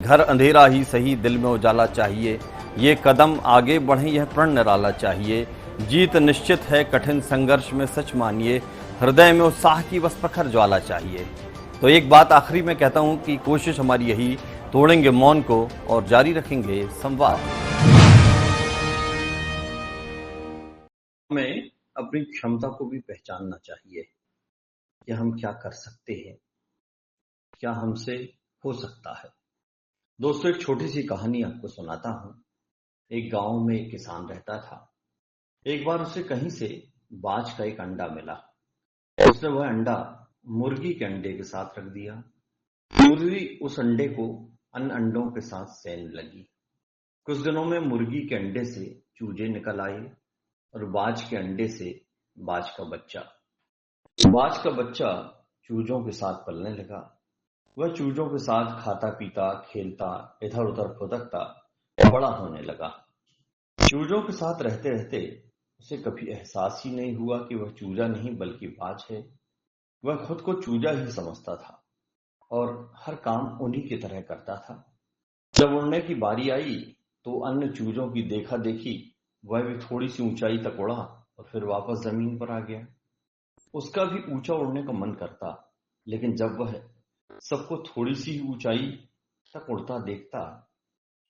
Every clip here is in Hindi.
घर अंधेरा ही सही दिल में उजाला चाहिए। ये कदम आगे बढ़े यह प्रण निराला चाहिए। जीत निश्चित है कठिन संघर्ष में सच मानिए। हृदय में उत्साह की बस प्रखर ज्वाला चाहिए। तो एक बात आखिरी में कहता हूं कि कोशिश हमारी यही, तोड़ेंगे मौन को और जारी रखेंगे संवाद। हमें अपनी क्षमता को भी पहचानना चाहिए कि हम क्या कर सकते हैं, क्या हमसे हो सकता है। दोस्तों, एक छोटी सी कहानी आपको सुनाता हूं। एक गांव में एक किसान रहता था। एक बार उसे कहीं से बाज का एक अंडा मिला। उसने वह अंडा मुर्गी के अंडे के साथ रख दिया। मुर्गी उस अंडे को अन्य अंडों के साथ सेने लगी। कुछ दिनों में मुर्गी के अंडे से चूजे निकल आए और बाज के अंडे से बाज का बच्चा। बाज का बच्चा चूजों के साथ पलने लगा। वह चूजों के साथ खाता पीता खेलता इधर उधर फुदकता बड़ा होने लगा। चूजों के साथ रहते रहते उसे कभी एहसास ही नहीं हुआ कि वह चूजा नहीं बल्कि बाज है। वह खुद को चूजा ही समझता था और हर काम उन्हीं की तरह करता था। जब उड़ने की बारी आई तो अन्य चूजों की देखा देखी वह भी थोड़ी सी ऊंचाई तक उड़ा और फिर वापस जमीन पर आ गया। उसका भी ऊंचा उड़ने का मन करता, लेकिन जब वह सबको थोड़ी सी ही ऊंचाई तक उड़ता देखता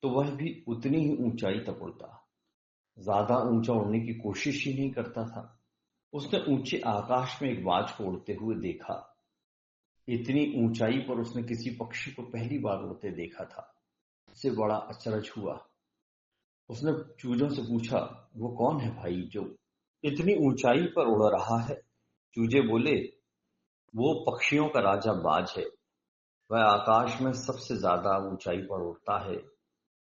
तो वह भी उतनी ही ऊंचाई तक उड़ता, ज्यादा ऊंचा उड़ने की कोशिश ही नहीं करता था। उसने ऊंचे आकाश में एक बाज को उड़ते हुए देखा। इतनी ऊंचाई पर उसने किसी पक्षी को पहली बार उड़ते देखा था। उसे बड़ा अचरज हुआ। उसने चूजों से पूछा, वो कौन है भाई जो इतनी ऊंचाई पर उड़ रहा है? चूजे बोले, वो पक्षियों का राजा बाज है। वह आकाश में सबसे ज्यादा ऊंचाई पर उड़ता है।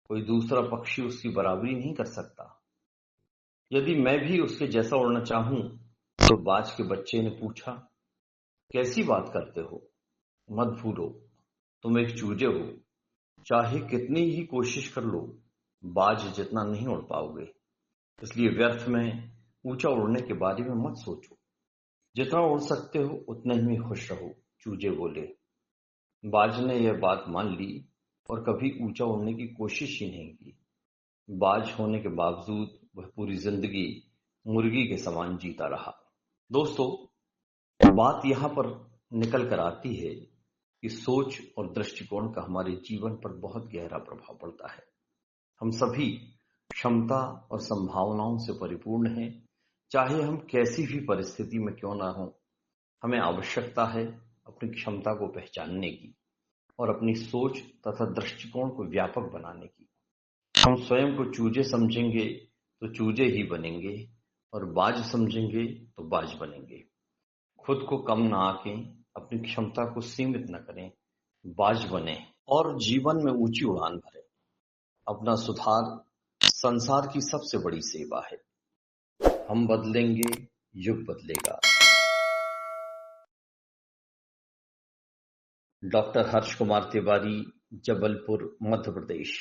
कोई दूसरा पक्षी उसकी बराबरी नहीं कर सकता। यदि मैं भी उसके जैसा उड़ना चाहूं। तो बाज के बच्चे ने पूछा, कैसी बात करते हो? मत भूलो, तुम एक चूजे हो। चाहे कितनी ही कोशिश कर लो, बाज जितना नहीं उड़ पाओगे। इसलिए व्यर्थ में ऊंचा उड़ने के बारे में मत सोचो। जितना उड़ सकते हो उतने ही में खुश रहो। चूजे बोले। बाज ने यह बात मान ली और कभी ऊंचा उड़ने की कोशिश ही नहीं की। बाज होने के बावजूद वह पूरी जिंदगी मुर्गी के समान जीता रहा। दोस्तों, बात यहाँ पर निकल कर आती है कि सोच और दृष्टिकोण का हमारे जीवन पर बहुत गहरा प्रभाव पड़ता है। हम सभी क्षमता और संभावनाओं से परिपूर्ण हैं। चाहे हम कैसी भी परिस्थिति में क्यों ना हो, हमें आवश्यकता है अपनी क्षमता को पहचानने की और अपनी सोच तथा दृष्टिकोण को व्यापक बनाने की। हम स्वयं को चूजे समझेंगे तो चूजे ही बनेंगे और बाज समझेंगे तो बाज बनेंगे। खुद को कम ना आंकें, अपनी क्षमता को सीमित न करें, बाज बने और जीवन में ऊंची उड़ान भरें। अपना सुधार संसार की सबसे बड़ी सेवा है। हम बदलेंगे, युग बदलेगा। डॉक्टर हर्ष कुमार तिवारी, जबलपुर, मध्य प्रदेश।